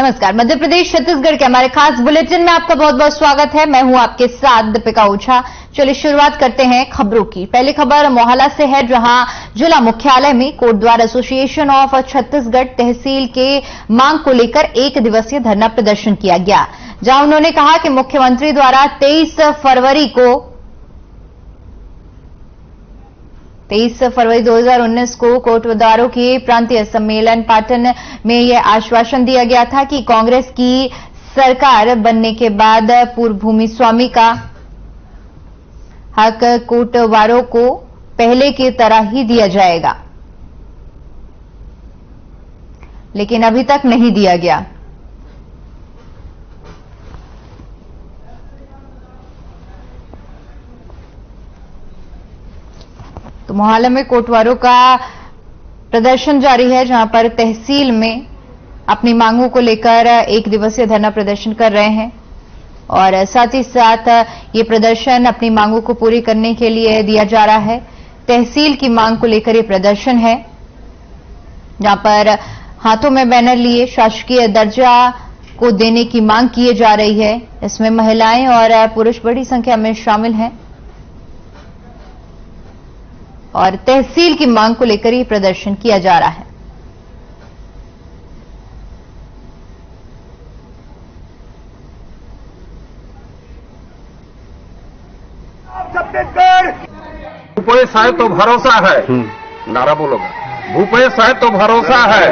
नमस्कार। मध्य प्रदेश छत्तीसगढ़ के हमारे खास बुलेटिन में आपका बहुत बहुत स्वागत है। मैं हूं आपके साथ दीपिका ओझा। चलिए शुरुआत करते हैं खबरों की। पहली खबर मोहाला से है, जहां जिला मुख्यालय में कोटद्वार एसोसिएशन ऑफ छत्तीसगढ़ तहसील के मांग को लेकर 1 दिवसीय धरना प्रदर्शन किया गया, जहां उन्होंने कहा कि मुख्यमंत्री द्वारा 23 फरवरी 2019 को कोटद्वारों के प्रांतीय सम्मेलन पाटन में यह आश्वासन दिया गया था कि कांग्रेस की सरकार बनने के बाद पूर्व भूमि स्वामी का हक कोटवारों को पहले की तरह ही दिया जाएगा, लेकिन अभी तक नहीं दिया गया। तो मोहाला में कोटवारों का प्रदर्शन जारी है, जहां पर तहसील में अपनी मांगों को लेकर 1 दिवसीय धरना प्रदर्शन कर रहे हैं और साथ ही साथ ये प्रदर्शन अपनी मांगों को पूरी करने के लिए दिया जा रहा है। तहसील की मांग को लेकर ये प्रदर्शन है, जहां पर हाथों में बैनर लिए शासकीय दर्जा को देने की मांग की जा रही है। इसमें महिलाएं और पुरुष बड़ी संख्या में शामिल हैं और तहसील की मांग को लेकर ये प्रदर्शन किया जा रहा है। छत्तीसगढ़ भूपेश है तो भरोसा है, नारा बोलोगे। भूपेश है तो भरोसा है,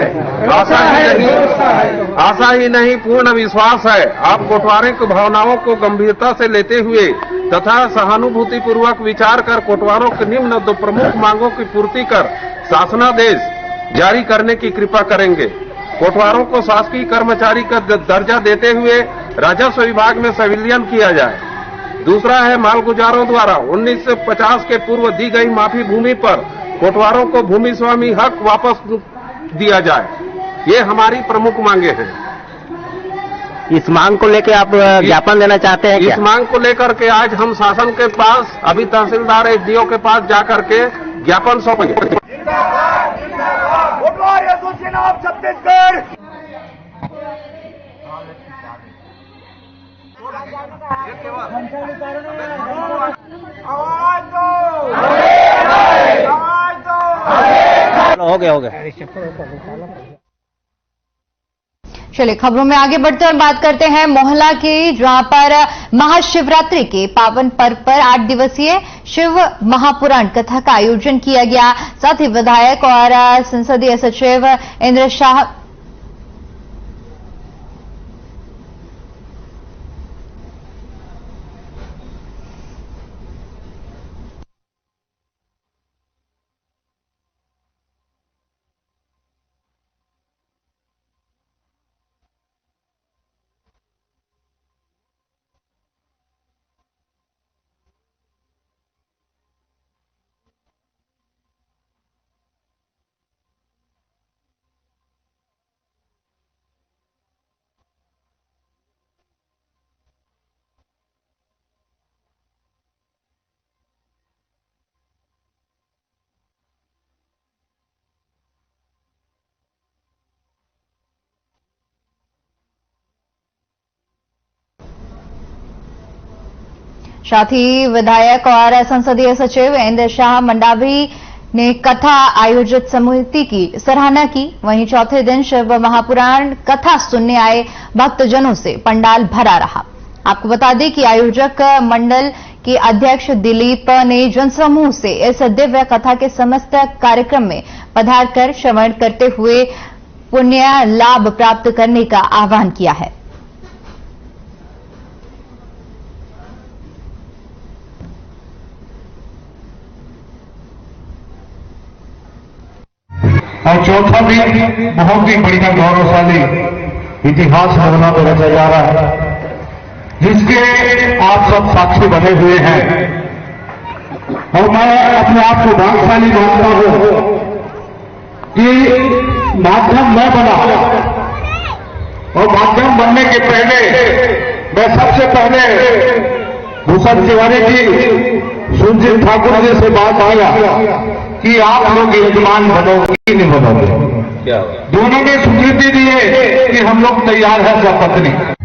आशा ही नहीं पूर्ण विश्वास है। आप कोटवारों की भावनाओं को गंभीरता से लेते हुए तथा सहानुभूति पूर्वक विचार कर कोटवारों की निम्न 2 प्रमुख मांगों की पूर्ति कर शासनादेश जारी करने की कृपा करेंगे। कोटवारों को शासकीय कर्मचारी का दर्जा देते हुए राजस्व विभाग में संविलियन किया जाए। दूसरा है मालगुजारों द्वारा 1950 के पूर्व दी गई माफी भूमि पर कोटवारों को भूमि स्वामी हक वापस दिया जाए। ये हमारी प्रमुख मांगे हैं। इस मांग को लेकर आप ज्ञापन देना चाहते हैं क्या? इस मांग को लेकर के आज हम शासन के पास, अभी तहसीलदार एसडीओ के पास जाकर के ज्ञापन सौंपेंगे। कोटवार एसोसिएशन ऑफ छत्तीसगढ़ हो गया। चलिए खबरों में आगे बढ़ते और बात करते हैं मोहला की, जहां पर महाशिवरात्रि के पावन पर्व पर 8 दिवसीय शिव महापुराण कथा का आयोजन किया गया। साथ ही विधायक और संसदीय सचिव इंद्र शाह साथ ही विधायक और संसदीय सचिव इंद्र शाह मंडावी ने कथा आयोजित समिति की सराहना की। वहीं चौथे दिन शिव महापुराण कथा सुनने आए भक्तजनों से पंडाल भरा रहा। आपको बता दें कि आयोजक मंडल के अध्यक्ष दिलीप ने जनसमूह से इस दिव्य कथा के समस्त कार्यक्रम में पधारकर श्रवण करते हुए पुण्य लाभ प्राप्त करने का आह्वान किया है। और चौथा दिन बहुत ही बढ़िया गौरवशाली इतिहास मोहला में रचा जा रहा है, जिसके आप सब साक्षी बने हुए हैं। और मैं अपने आप को भाग्यशाली मानता हूं कि माध्यम मैं बना, और माध्यम बनने के पहले मैं सबसे पहले भूषण तिवारी जी, सुरजीत ठाकुर जी से बात किया कि आप लोग यजमान बनोगे कि नहीं बनोगे। क्या हुआ? दोनों ने स्वीकृति दी है कि हम लोग तैयार हैं शपथ लेने।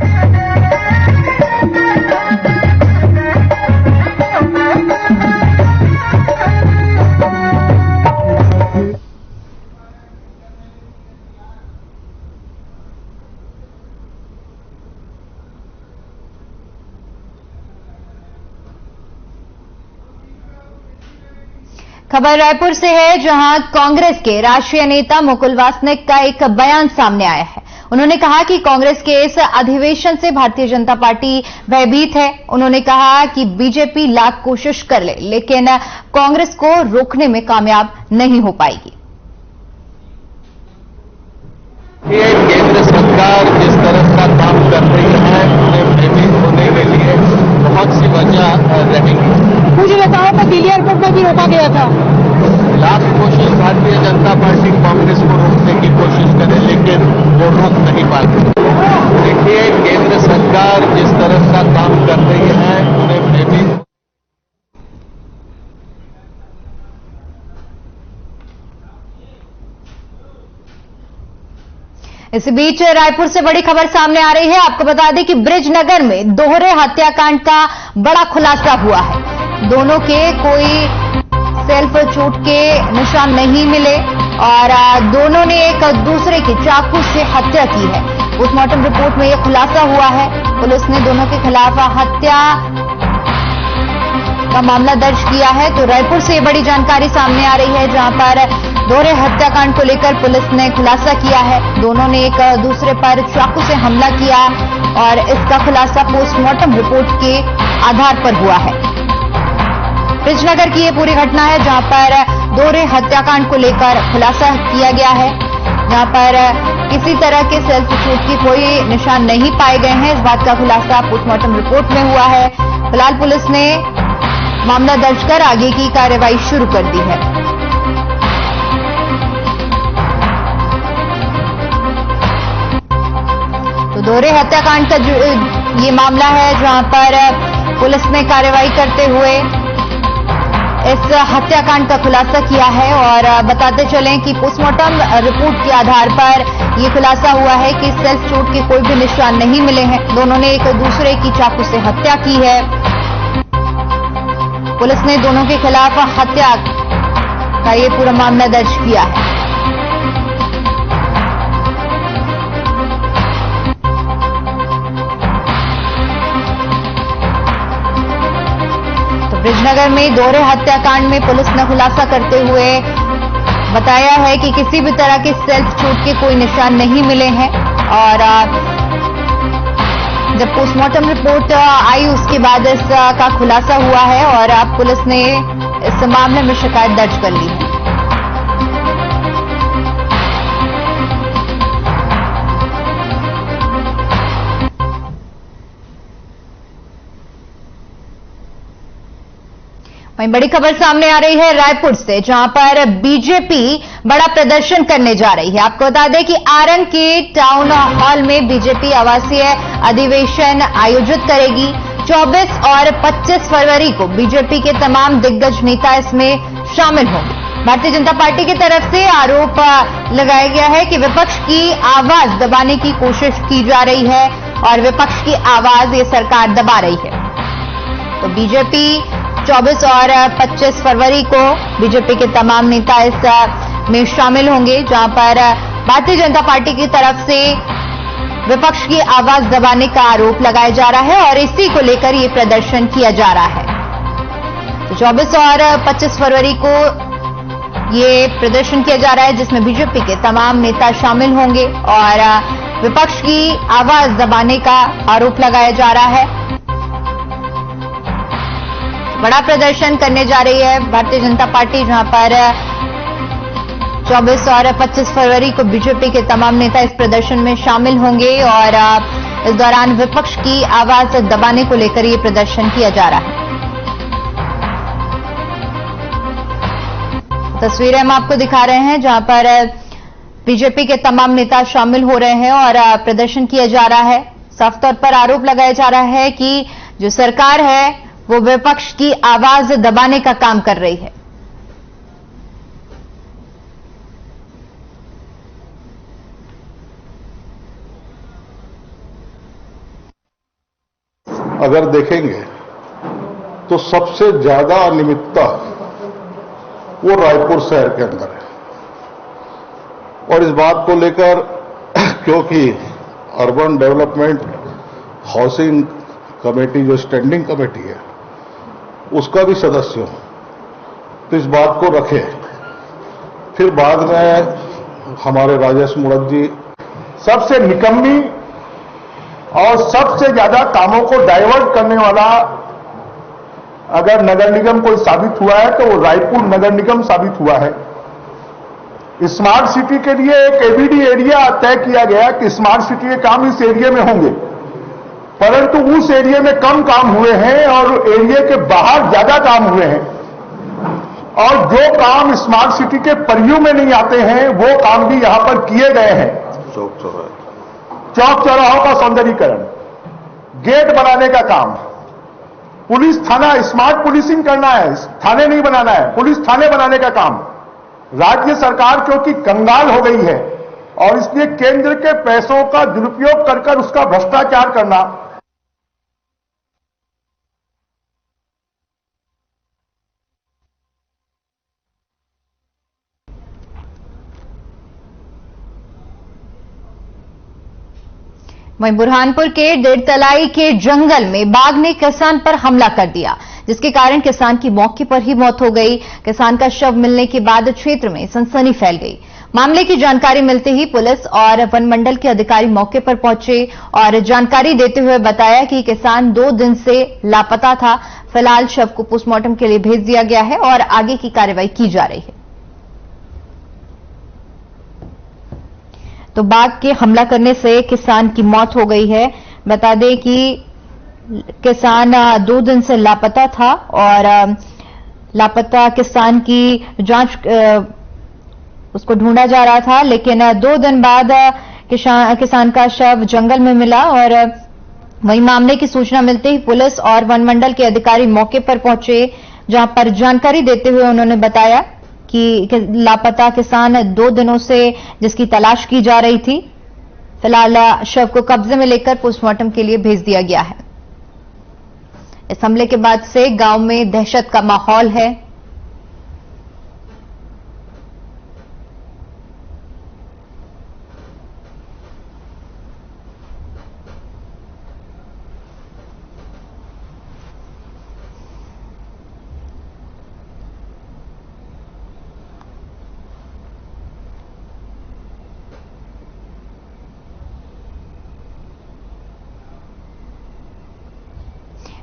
खबर रायपुर से है, जहां कांग्रेस के राष्ट्रीय नेता मुकुल वासनिक का एक बयान सामने आया है। उन्होंने कहा कि कांग्रेस के इस अधिवेशन से भारतीय जनता पार्टी भयभीत है। उन्होंने कहा कि बीजेपी लाख कोशिश कर ले, लेकिन कांग्रेस को रोकने में कामयाब नहीं हो पाएगी। ये केंद्र सरकार जिस तरह का काम कर रही है, उन्हें भयभीत होने के लिए बहुत सी वजह रहेंगी। मुझे बताओ मैं दिल्ली एयरपोर्ट में भी रोका गया था। लाख कोशिश भारतीय जनता पार्टी कांग्रेस को रोकने की कोशिश करे, लेकिन वो रोक नहीं पाती। देखिए, केंद्र सरकार जिस तरह का काम कर रही है, उन्हें भयभीत। इसी बीच रायपुर से बड़ी खबर सामने आ रही है। आपको बता दें कि ब्रिजनगर में दोहरे हत्याकांड का बड़ा खुलासा हुआ है। दोनों के कोई सेल्फ चोट के निशान नहीं मिले और दोनों ने एक दूसरे की चाकू से हत्या की है। पोस्टमार्टम रिपोर्ट में यह खुलासा हुआ है। पुलिस ने दोनों के खिलाफ हत्या का मामला दर्ज किया है। तो रायपुर से बड़ी जानकारी सामने आ रही है, जहां पर दोहरे हत्याकांड को लेकर पुलिस ने खुलासा किया है। दोनों ने एक दूसरे पर चाकू से हमला किया और इसका खुलासा पोस्टमार्टम रिपोर्ट के आधार पर हुआ है। ब्रिजनगर की ये पूरी घटना है, जहां पर दोहरे हत्याकांड को लेकर खुलासा किया गया है, जहां पर किसी तरह के सेल्फ चोट की कोई निशान नहीं पाए गए हैं। इस बात का खुलासा पोस्टमार्टम रिपोर्ट में हुआ है। फिलहाल पुलिस ने मामला दर्ज कर आगे की कार्रवाई शुरू कर दी है। तो दोहरे हत्याकांड का ये मामला है, जहां पर पुलिस ने कार्रवाई करते हुए इस हत्याकांड का खुलासा किया है। और बताते चलें कि पोस्टमार्टम रिपोर्ट के आधार पर यह खुलासा हुआ है कि सेल्फ चोट के कोई भी निशान नहीं मिले हैं। दोनों ने एक दूसरे की चाकू से हत्या की है। पुलिस ने दोनों के खिलाफ हत्या का ये पूरा मामला दर्ज किया है। तो ब्रिजनगर में दोहरे हत्याकांड में पुलिस ने खुलासा करते हुए बताया है कि किसी भी तरह के सेल्फ चोट के कोई निशान नहीं मिले हैं। और जब पोस्टमार्टम रिपोर्ट आई उसके बाद इसका खुलासा हुआ है और अब पुलिस ने इस मामले में शिकायत दर्ज कर ली है। वहीं बड़ी खबर सामने आ रही है रायपुर से, जहां पर बीजेपी बड़ा प्रदर्शन करने जा रही है। आपको बता दें कि आरंग के टाउन हॉल में बीजेपी आवासीय अधिवेशन आयोजित करेगी। 24 और 25 फरवरी को बीजेपी के तमाम दिग्गज नेता इसमें शामिल होंगे। भारतीय जनता पार्टी की तरफ से आरोप लगाया गया है कि विपक्ष की आवाज दबाने की कोशिश की जा रही है और विपक्ष की आवाज ये सरकार दबा रही है। तो बीजेपी 24 और 25 फरवरी को बीजेपी के तमाम नेता इस में शामिल होंगे, जहां पर भारतीय जनता पार्टी की तरफ से विपक्ष की आवाज दबाने का आरोप लगाया जा रहा है और इसी को लेकर ये प्रदर्शन किया जा रहा है। तो 24 और 25 फरवरी को ये प्रदर्शन किया जा रहा है, जिसमें बीजेपी के तमाम नेता शामिल होंगे और विपक्ष की आवाज दबाने का आरोप लगाया जा रहा है। बड़ा प्रदर्शन करने जा रही है भारतीय जनता पार्टी, जहां पर 24 और 25 फरवरी को बीजेपी के तमाम नेता इस प्रदर्शन में शामिल होंगे और इस दौरान विपक्ष की आवाज दबाने को लेकर ये प्रदर्शन किया जा रहा है। तस्वीरें हम आपको दिखा रहे हैं, जहां पर बीजेपी के तमाम नेता शामिल हो रहे हैं और प्रदर्शन किया जा रहा है। साफ तौर पर आरोप लगाया जा रहा है कि जो सरकार है वो विपक्ष की आवाज दबाने का काम कर रही है। अगर देखेंगे तो सबसे ज्यादा अनियमितता वो रायपुर शहर के अंदर है। और इस बात को लेकर क्योंकि अर्बन डेवलपमेंट हाउसिंग कमेटी जो स्टैंडिंग कमेटी है उसका भी सदस्य हूं, तो इस बात को रखे। फिर बाद में हमारे राजेश मूणत जी सबसे निकम्मी और सबसे ज्यादा कामों को डाइवर्ट करने वाला अगर नगर निगम कोई साबित हुआ है तो वो रायपुर नगर निगम साबित हुआ है। स्मार्ट सिटी के लिए एक एबीडी एरिया तय किया गया कि स्मार्ट सिटी के काम इस एरिया में होंगे, परंतु उस एरिया में कम काम हुए हैं और एरिया के बाहर ज्यादा काम हुए हैं। और जो काम स्मार्ट सिटी के परव्यू में नहीं आते हैं वो काम भी यहां पर किए गए हैं। चौक चौराहों का सौंदर्यीकरण, गेट बनाने का काम, पुलिस थाना, स्मार्ट पुलिसिंग करना है, थाने नहीं बनाना है, पुलिस थाने बनाने का काम। राज्य सरकार क्योंकि कंगाल हो गई है और इसलिए केंद्र के पैसों का दुरुपयोग कर उसका भ्रष्टाचार करना। वहीं बुरहानपुर के डेढ़तलाई के जंगल में बाघ ने किसान पर हमला कर दिया, जिसके कारण किसान की मौके पर ही मौत हो गई। किसान का शव मिलने के बाद क्षेत्र में सनसनी फैल गई। मामले की जानकारी मिलते ही पुलिस और वन मंडल के अधिकारी मौके पर पहुंचे और जानकारी देते हुए बताया कि किसान 2 दिन से लापता था। फिलहाल शव को पोस्टमार्टम के लिए भेज दिया गया है और आगे की कार्रवाई की जा रही है। तो बाघ के हमला करने से किसान की मौत हो गई है। बता दें कि किसान 2 दिन से लापता था और लापता किसान की जांच उसको ढूंढा जा रहा था, लेकिन 2 दिन बाद किसान का शव जंगल में मिला। और वहीं मामले की सूचना मिलते ही पुलिस और वन मंडल के अधिकारी मौके पर पहुंचे, जहां पर जानकारी देते हुए उन्होंने बताया कि लापता किसान 2 दिनों से जिसकी तलाश की जा रही थी, फिलहाल शव को कब्जे में लेकर पोस्टमार्टम के लिए भेज दिया गया है। इस हमले के बाद से गांव में दहशत का माहौल है।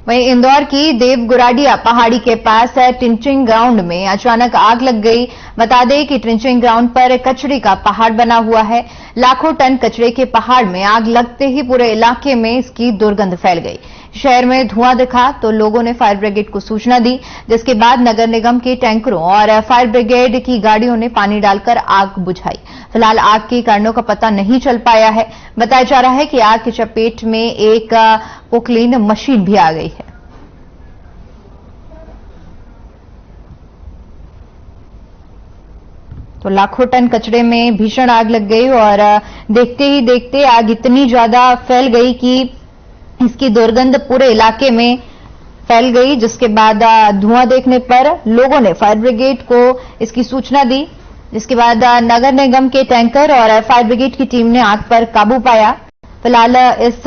वहीं इंदौर की देवगुराडिया पहाड़ी के पास ट्रिंचिंग ग्राउंड में अचानक आग लग गई। बता दें कि ट्रिंचिंग ग्राउंड पर कचरे का पहाड़ बना हुआ है। लाखों टन कचरे के पहाड़ में आग लगते ही पूरे इलाके में इसकी दुर्गंध फैल गई। शहर में धुआं दिखा तो लोगों ने फायर ब्रिगेड को सूचना दी, जिसके बाद नगर निगम के टैंकरों और फायर ब्रिगेड की गाड़ियों ने पानी डालकर आग बुझाई। फिलहाल आग के कारणों का पता नहीं चल पाया है। बताया जा रहा है कि आग की चपेट में एक पोकलीन मशीन भी आ गई है। तो लाखों टन कचरे में भीषण आग लग गई और देखते ही देखते आग इतनी ज्यादा फैल गई कि इसकी दुर्गंध पूरे इलाके में फैल गई, जिसके बाद धुआं देखने पर लोगों ने फायर ब्रिगेड को इसकी सूचना दी, जिसके बाद नगर निगम के टैंकर और फायर ब्रिगेड की टीम ने आग पर काबू पाया। फिलहाल इस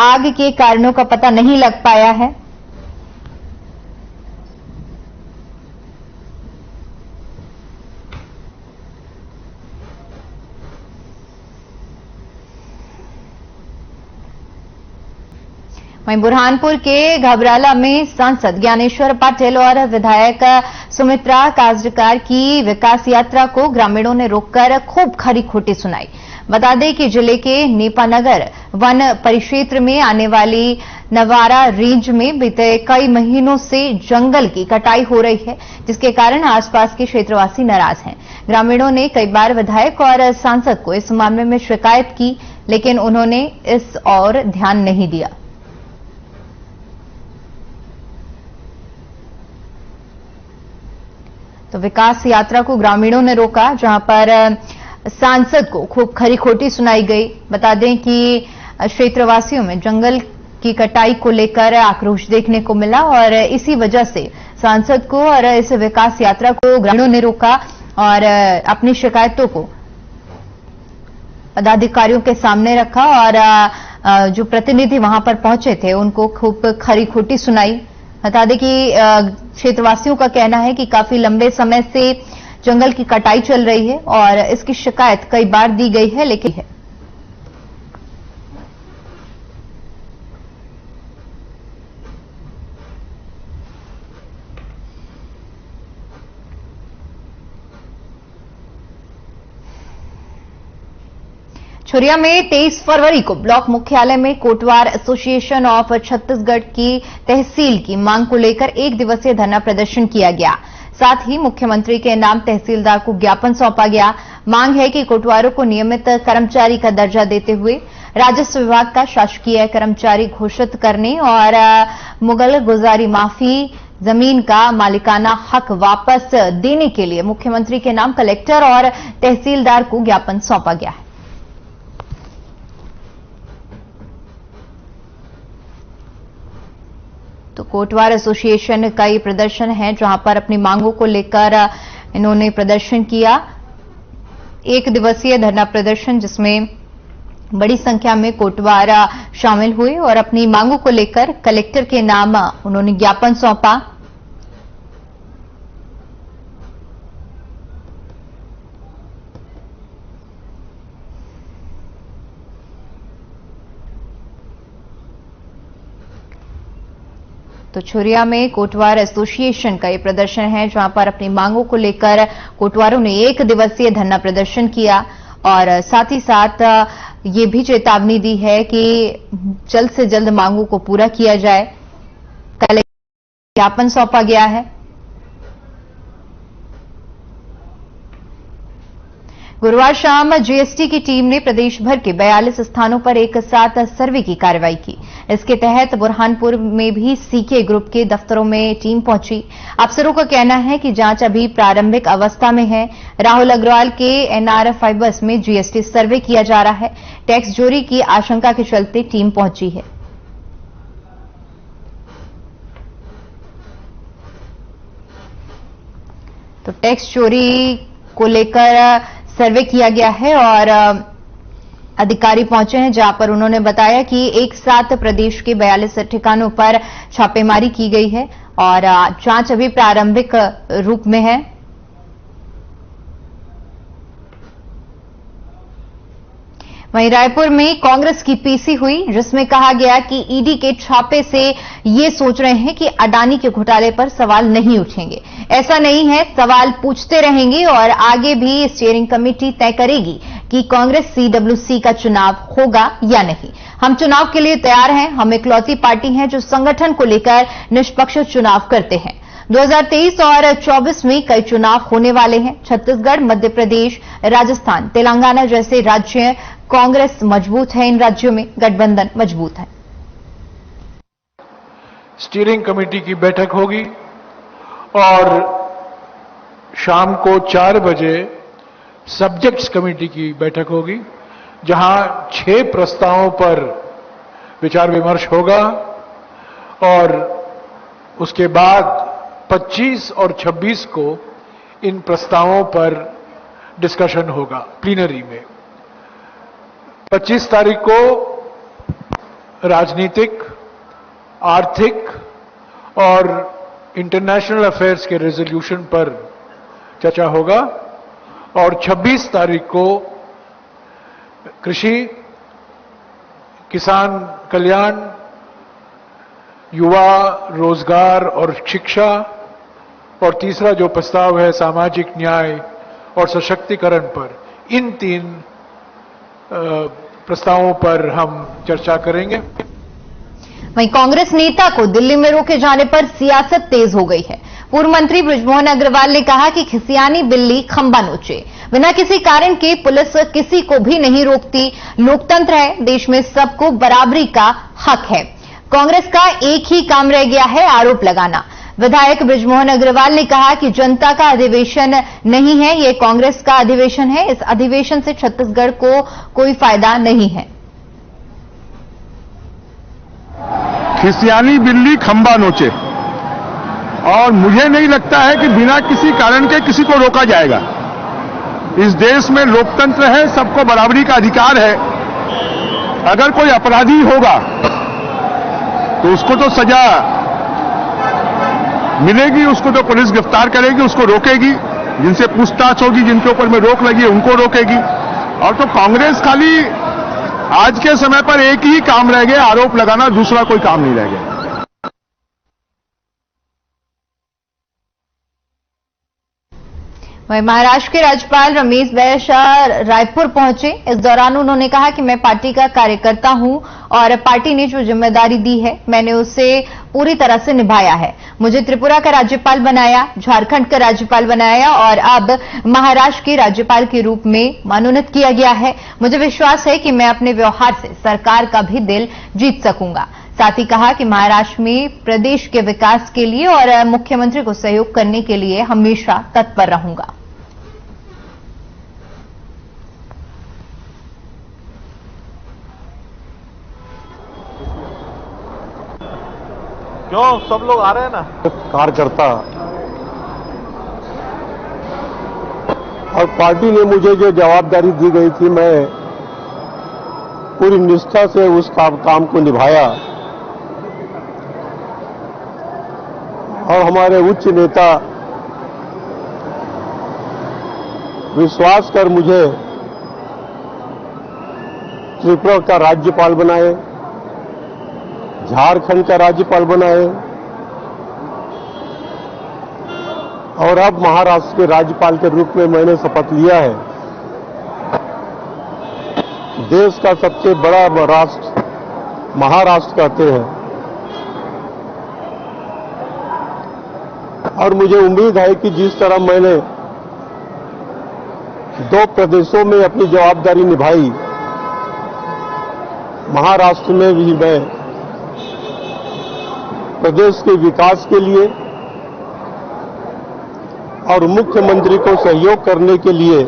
आग के कारणों का पता नहीं लग पाया है। वहीं बुरहानपुर के घबराला में सांसद ज्ञानेश्वर पाटिल और विधायक सुमित्रा काजरकार की विकास यात्रा को ग्रामीणों ने रोककर खूब खरी खोटी सुनाई। बता दें कि जिले के नेपानगर वन परिक्षेत्र में आने वाली नवारा रेंज में बीते कई महीनों से जंगल की कटाई हो रही है, जिसके कारण आसपास के क्षेत्रवासी नाराज हैं। ग्रामीणों ने कई बार विधायक और सांसद को इस मामले में शिकायत की, लेकिन उन्होंने इस ओर ध्यान नहीं दिया। तो विकास यात्रा को ग्रामीणों ने रोका, जहां पर सांसद को खूब खरी खोटी सुनाई गई। बता दें कि क्षेत्रवासियों में जंगल की कटाई को लेकर आक्रोश देखने को मिला और इसी वजह से सांसद को और इस विकास यात्रा को ग्रामीणों ने रोका और अपनी शिकायतों को पदाधिकारियों के सामने रखा और जो प्रतिनिधि वहां पर पहुंचे थे उनको खूब खरी खोटी सुनाई। बता दें कि क्षेत्रवासियों का कहना है कि काफी लंबे समय से जंगल की कटाई चल रही है और इसकी शिकायत कई बार दी गई है, लेकिन है छुरिया में 23 फरवरी को ब्लॉक मुख्यालय में कोटवार एसोसिएशन ऑफ छत्तीसगढ़ की तहसील की मांग को लेकर एक दिवसीय धरना प्रदर्शन किया गया। साथ ही मुख्यमंत्री के नाम तहसीलदार को ज्ञापन सौंपा गया। मांग है कि कोटवारों को नियमित कर्मचारी का दर्जा देते हुए राजस्व विभाग का शासकीय कर्मचारी घोषित करने और मुगल गुजारी माफी जमीन का मालिकाना हक वापस देने के लिए मुख्यमंत्री के नाम कलेक्टर और तहसीलदार को ज्ञापन सौंपा गया है। तो कोटवार एसोसिएशन का ये प्रदर्शन है जहां पर अपनी मांगों को लेकर इन्होंने प्रदर्शन किया। एक दिवसीय धरना प्रदर्शन जिसमें बड़ी संख्या में कोटवार शामिल हुए और अपनी मांगों को लेकर कलेक्टर के नाम उन्होंने ज्ञापन सौंपा। तो छुरिया में कोटवार एसोसिएशन का ये प्रदर्शन है जहां पर अपनी मांगों को लेकर कोटवारों ने एक दिवसीय धरना प्रदर्शन किया और साथ ही साथ ये भी चेतावनी दी है कि जल्द से जल्द मांगों को पूरा किया जाए। कल ज्ञापन सौंपा गया है। गुरुवार शाम जीएसटी की टीम ने प्रदेश भर के 42 स्थानों पर एक साथ सर्वे की कार्रवाई की। इसके तहत बुरहानपुर में भी सीके ग्रुप के दफ्तरों में टीम पहुंची। अफसरों का कहना है कि जांच अभी प्रारंभिक अवस्था में है। राहुल अग्रवाल के एनआर फाइबर्स में जीएसटी सर्वे किया जा रहा है। टैक्स चोरी की आशंका के चलते टीम पहुंची है। तो टैक्स चोरी को लेकर सर्वे किया गया है और अधिकारी पहुंचे हैं जहां पर उन्होंने बताया कि एक साथ प्रदेश के 42 ठिकानों पर छापेमारी की गई है और जांच अभी प्रारंभिक रूप में है। वहीं रायपुर में कांग्रेस की पीसी हुई जिसमें कहा गया कि ईडी के छापे से ये सोच रहे हैं कि अडानी के घोटाले पर सवाल नहीं उठेंगे। ऐसा नहीं है, सवाल पूछते रहेंगे और आगे भी स्टीयरिंग कमेटी तय करेगी कि कांग्रेस सीडब्ल्यूसी का चुनाव होगा या नहीं। हम चुनाव के लिए तैयार हैं। हम इकलौती पार्टी हैं जो संगठन को लेकर निष्पक्ष चुनाव करते हैं। 2023 और 24 में कई चुनाव होने वाले हैं। छत्तीसगढ़, मध्य प्रदेश, राजस्थान, तेलंगाना जैसे राज्य कांग्रेस मजबूत है। इन राज्यों में गठबंधन मजबूत है। स्टीयरिंग कमेटी की बैठक होगी और शाम को 4 बजे सब्जेक्ट्स कमेटी की बैठक होगी जहां 6 प्रस्तावों पर विचार विमर्श होगा और उसके बाद 25 और 26 को इन प्रस्तावों पर डिस्कशन होगा प्लीनरी में। 25 तारीख को राजनीतिक, आर्थिक और इंटरनेशनल अफेयर्स के रेजोल्यूशन पर चर्चा होगा और 26 तारीख को कृषि, किसान कल्याण, युवा रोजगार और शिक्षा और तीसरा जो प्रस्ताव है सामाजिक न्याय और सशक्तिकरण पर, इन 3 प्रस्तावों पर हम चर्चा करेंगे। वहीं कांग्रेस नेता को दिल्ली में रोके जाने पर सियासत तेज हो गई है। पूर्व मंत्री बृजमोहन अग्रवाल ने कहा कि खिसियानी बिल्ली खंबा नोचे। बिना किसी कारण के पुलिस किसी को भी नहीं रोकती। लोकतंत्र है, देश में सबको बराबरी का हक है। कांग्रेस का एक ही काम रह गया है, आरोप लगाना। विधायक बृजमोहन अग्रवाल ने कहा कि जनता का अधिवेशन नहीं है, ये कांग्रेस का अधिवेशन है। इस अधिवेशन से छत्तीसगढ़ को कोई फायदा नहीं है। खिसियानी बिल्ली खंबा नोचे। और मुझे नहीं लगता है कि बिना किसी कारण के किसी को रोका जाएगा। इस देश में लोकतंत्र है, सबको बराबरी का अधिकार है। अगर कोई अपराधी होगा तो उसको तो सजा मिलेगी, उसको तो पुलिस गिरफ्तार करेगी, उसको रोकेगी, जिनसे पूछताछ होगी, जिनके ऊपर में रोक लगी है उनको रोकेगी। और तो कांग्रेस खाली आज के समय पर एक ही काम रह गया, आरोप लगाना, दूसरा कोई काम नहीं रह गया। वहीं महाराष्ट्र के राज्यपाल रमेश बैस रायपुर पहुंचे। इस दौरान उन्होंने कहा कि मैं पार्टी का कार्यकर्ता हूं और पार्टी ने जो जिम्मेदारी दी है मैंने उसे पूरी तरह से निभाया है। मुझे त्रिपुरा का राज्यपाल बनाया, झारखंड का राज्यपाल बनाया और अब महाराष्ट्र के राज्यपाल के रूप में मनोनीत किया गया है। मुझे विश्वास है कि मैं अपने व्यवहार से सरकार का भी दिल जीत सकूंगा। साथ ही कहा कि महाराष्ट्र में प्रदेश के विकास के लिए और मुख्यमंत्री को सहयोग करने के लिए हमेशा तत्पर रहूंगा। क्यों सब लोग आ रहे हैं ना? कार्यकर्ता और पार्टी ने मुझे जो जवाबदारी दी गई थी, मैं पूरी निष्ठा से उस काम को निभाया। और हमारे उच्च नेता विश्वास कर मुझे त्रिपुरा का राज्यपाल बनाए, झारखंड का राज्यपाल बनाए और अब महाराष्ट्र के राज्यपाल के रूप में मैंने शपथ लिया है। देश का सबसे बड़ा राष्ट्र महाराष्ट्र कहते हैं और मुझे उम्मीद है कि जिस तरह मैंने 2 प्रदेशों में अपनी जवाबदारी निभाई, महाराष्ट्र में भी मैं प्रदेश के विकास के लिए और मुख्यमंत्री को सहयोग करने के लिए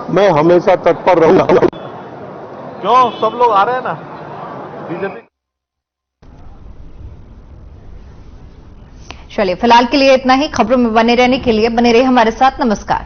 मैं हमेशा तत्पर रहूंगा। क्यों सब लोग आ रहे हैं ना? बीजेपी। चलिए फिलहाल के लिए इतना ही। खबरों में बने रहने के लिए बने रहिए हमारे साथ। नमस्कार।